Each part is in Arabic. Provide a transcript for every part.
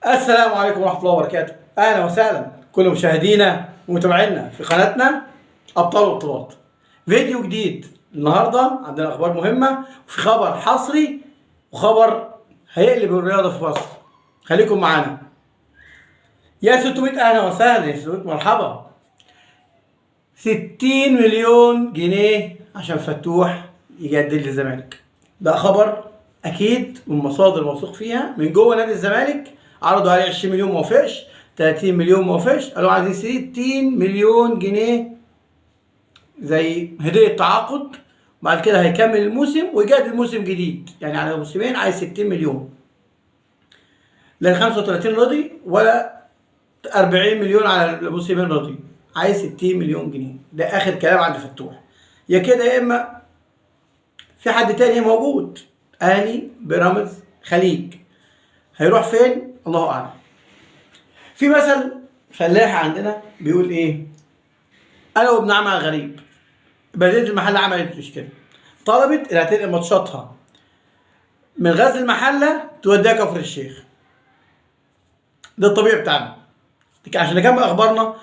السلام عليكم ورحمة الله وبركاته. أهلا وسهلا كل مشاهدينا ومتابعينا في قناتنا أبطال البطولات. فيديو جديد النهاردة، عندنا أخبار مهمة وفي خبر حصري وخبر هيقلب الرياضة في مصر. خليكم معانا. يا 600 أهلا وسهلا، يا 600 مرحبا. 60 مليون جنيه عشان فتوح يجدد للزمالك. ده خبر أكيد من مصادر موثوق فيها من جوه نادي الزمالك. عرضوا عليه 20 مليون ما وافقش، 30 مليون ما وافقش، قالوا عايزين 60 مليون جنيه زي هدية تعاقد. بعد كده هيكمل الموسم ويجدد موسم جديد، يعني على موسمين عايز 60 مليون. لا 35 رضي ولا 40 مليون على الموسمين رضي، عايز 60 مليون جنيه. ده اخر كلام عند فتوح. يا كده يا اما في حد تاني موجود، اهلي، بيراميدز، خليج. هيروح فين؟ الله اعلم. في مثل فلاح عندنا بيقول ايه؟ انا وابن عمي غريب. بلديه المحله عملت مشكله، طلبت انها تنقل ماتشاتها من غزل المحله توديها كفر الشيخ. ده الطبيعي بتاعنا. عشان نكمل اخبارنا،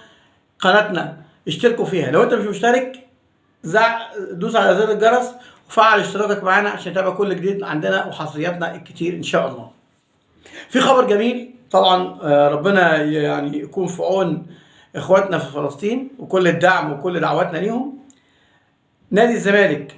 قناتنا اشتركوا فيها. لو انت مش مشترك دوس على زر الجرس وفعل اشتراكك معانا عشان تتابع كل جديد عندنا وحصرياتنا الكتير ان شاء الله. في خبر جميل طبعا، ربنا يعني يكون في عون اخواتنا في فلسطين وكل الدعم وكل دعواتنا ليهم. نادي الزمالك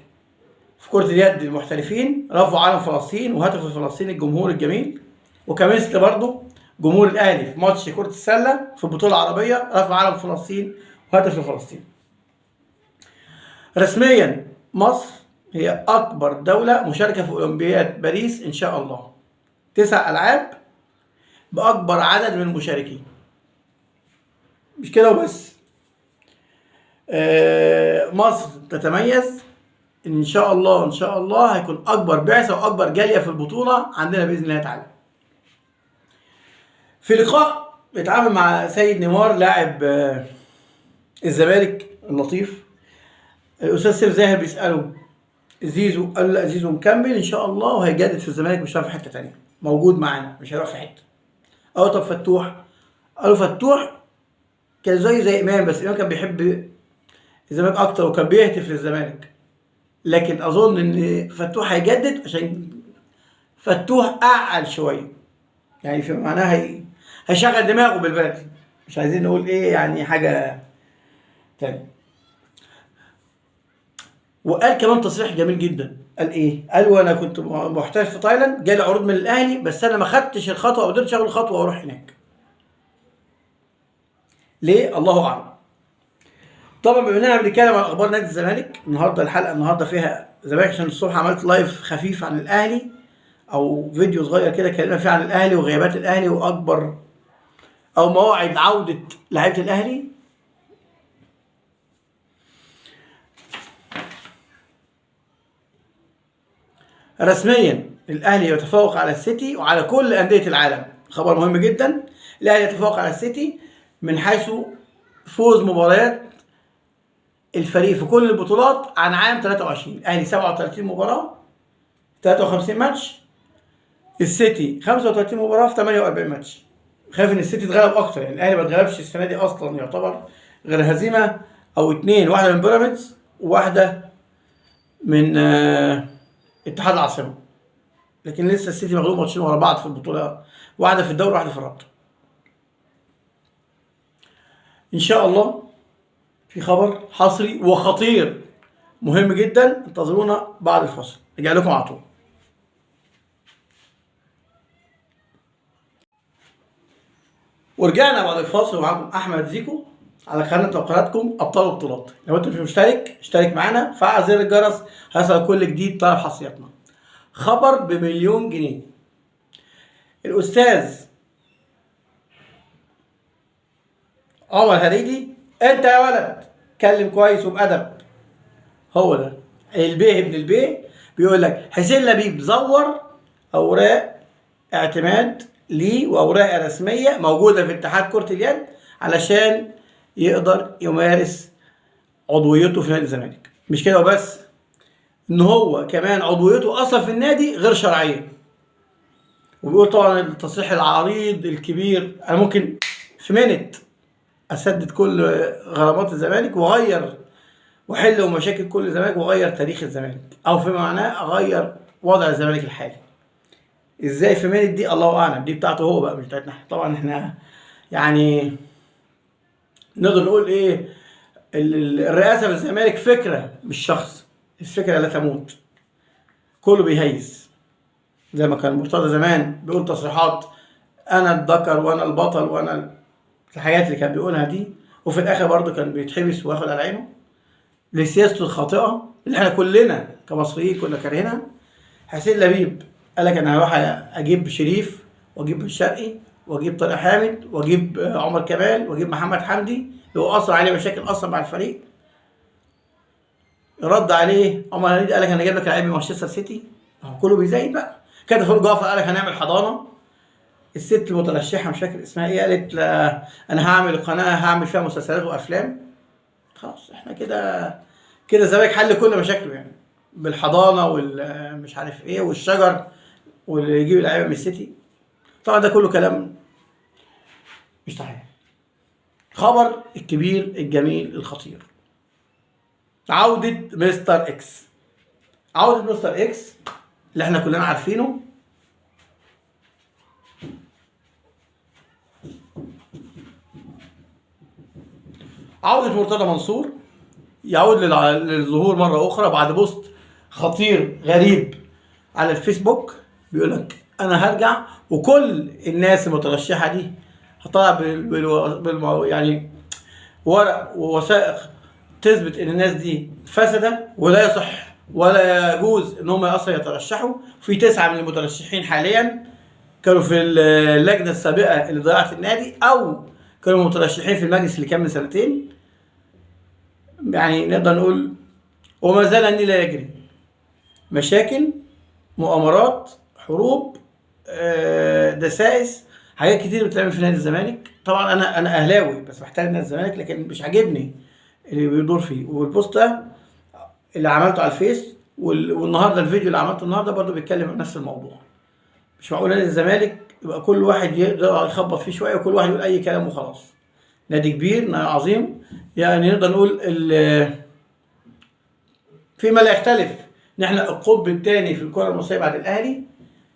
في كرة اليد المحترفين رفعوا علم فلسطين وهتفوا لفلسطين الجمهور الجميل، وكمثل برضه جمهور الاهلي في ماتش كرة السلة في البطولة العربية رفع علم فلسطين وهتف لفلسطين. رسميا مصر هي اكبر دولة مشاركة في اولمبياد باريس ان شاء الله. 9 العاب باكبر عدد من المشاركين. مش كده وبس، مصر تتميز ان شاء الله. ان شاء الله هيكون اكبر بعثة واكبر جالية في البطولة عندنا باذن الله تعالى. في لقاء بيتعامل مع سيد نيمار لاعب الزمالك اللطيف، الاستاذ سيف زاهر بيساله زيزو، قال له لا زيزو مكمل ان شاء الله وهيجدد في الزمالك، مش هيروح في حته ثانيه، موجود معانا مش هيروح في حته. طب فتوح؟ قالوا فتوح كان زي امام، بس امام كان بيحب الزمالك اكتر وكان بيهتف للزمالك، لكن اظن ان فتوح هيجدد عشان فتوح اعقل شويه، يعني في معناها هيشغل دماغه بالبلدي، مش عايزين نقول ايه يعني حاجه تانية. وقال كمان تصريح جميل جدا، قال ايه؟ قال وانا كنت محترف في تايلاند، جالي عروض من الاهلي بس انا ما خدتش الخطوه او قدرتش اخد الخطوه واروح هناك. ليه؟ الله اعلم. طبعا بما اننا بنتكلم عن اخبار نادي الزمالك، النهارده الحلقه النهارده فيها زمالك، عشان الصبح عملت لايف خفيف عن الاهلي او فيديو صغير كده اتكلمنا فيه عن الاهلي وغيابات الاهلي واكبر او موعد عوده لعيبه الاهلي. رسميا الاهلي يتفوق على السيتي وعلى كل انديه العالم. خبر مهم جدا، الاهلي يتفوق على السيتي من حيث فوز مباريات الفريق في كل البطولات عن عام 23. الاهلي 37 مباراه 53 ماتش، السيتي 35 مباراه في 48 ماتش. خايف ان السيتي اتغلب اكتر، يعني الاهلي ما اتغلبش السنه دي اصلا يعتبر غير هزيمه او 2، واحده من بيراميدز وواحده من اتحاد العاصمه. لكن لسه السيتي مغلوب ماتشين ورا بعض في البطوله، واحده في الدوري وواحده في الرابطه. ان شاء الله في خبر حصري وخطير مهم جدا، انتظرونا بعد الفاصل، رجع لكم على طول. ورجعنا بعد الفاصل ومعاكم احمد زيكو على قناتكم ابطال البطولات. لو انت مش مشترك اشترك معانا، فعل زر الجرس هيصل كل جديد طالع حصرياتنا. خبر بمليون جنيه، الاستاذ عمر هريدي، انت يا ولد اتكلم كويس وبادب. هو ده البيه ابن البيه، بيقول لك حسين لبيب زور اوراق اعتماد ليه واوراق رسميه موجوده في اتحاد كره اليد علشان يقدر يمارس عضويته في نادي الزمالك. مش كده وبس، ان هو كمان عضويته اصلا في النادي غير شرعيه. وبيقول طبعا التصريح العريض الكبير، انا ممكن في منت اسدد كل غرامات الزمالك واغير واحل مشاكل كل الزمالك واغير تاريخ الزمالك، او فيما معناه اغير وضع الزمالك الحالي. ازاي في منت دي الله اعلم، دي بتاعته هو بقى مش بتاعتنا. طبعا احنا يعني نقدر نقول ايه، الرئاسه في الزمالك فكره مش شخص، الفكره لا تموت، كله بيهيس. زي ما كان مرتضى زمان بيقول تصريحات انا الذكر وانا البطل وانا الحاجات اللي كان بيقولها دي، وفي الاخر برضه كان بيتحبس وياخد على عينه لسياسته الخاطئه اللي احنا كلنا كمصريين كنا كارهينها. حسين لبيب قال لك انا هروح اجيب شريف واجيب بن شرقي واجيب طارق حامد واجيب عمر كمال واجيب محمد حمدي اللي هو اصلا عليه مشاكل اصلا مع الفريق. رد عليه عمر هنيدي قال لك انا جايب لك لعيب من مانشستر سيتي. هو كله بيزايد بقى. كده فاروق جعفر قال لك هنعمل حضانه. الست المترشحه مش فاكر اسمها ايه قالت لا انا هعمل قناه هعمل فيها مسلسلات وافلام. خلاص احنا كده الزمالك حل كل مشاكله يعني، بالحضانه والمش عارف ايه والشجر واللي يجيب اللعيبه من السيتي. طبعا ده كله كلام مش صحيح. خبر الكبير الجميل الخطير، عودة مستر اكس. عودة مستر اكس اللي احنا كلنا عارفينه. عودة مرتضى منصور يعود للظهور مرة أخرى بعد بوست خطير غريب على الفيسبوك. بيقول لك أنا هرجع وكل الناس المترشحة دي هطلع يعني ورق ووثائق تثبت إن الناس دي فاسدة ولا يصح ولا يجوز إن هم أصلا يترشحوا. في 9 من المترشحين حاليا كانوا في اللجنة السابقة اللي ضيعت النادي أو كانوا مترشحين في المجلس اللي كان من 2 سنين. يعني نقدر نقول وما زال النيل لا يجري. مشاكل، مؤامرات، حروب، دسائس، حاجات كتير بتتعمل في نادي الزمالك. طبعا انا اهلاوي بس بحترم نادي الزمالك، لكن مش عاجبني اللي بيدور فيه. والبوست ده اللي عملته على الفيس والنهارده الفيديو اللي عملته النهارده برضه بيتكلم عن نفس الموضوع. مش معقول نادي الزمالك يبقى كل واحد يقدر يخبط فيه شويه وكل واحد يقول اي كلام وخلاص. نادي كبير، نادي عظيم، يعني نقدر نقول فيما لا يختلف ان احنا القطب الثاني في الكره المصريه بعد الاهلي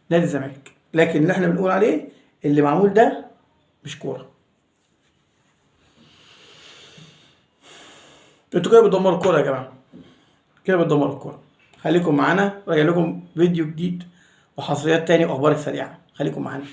نادي الزمالك، لكن اللي احنا بنقول عليه اللي معمول ده مش كوره. انتوا كده بتدمروا الكوره يا جماعه، كده بتدمروا الكوره. خليكم معانا، راجع لكم فيديو جديد وحصريات تاني واخبار سريعه، خليكم معانا.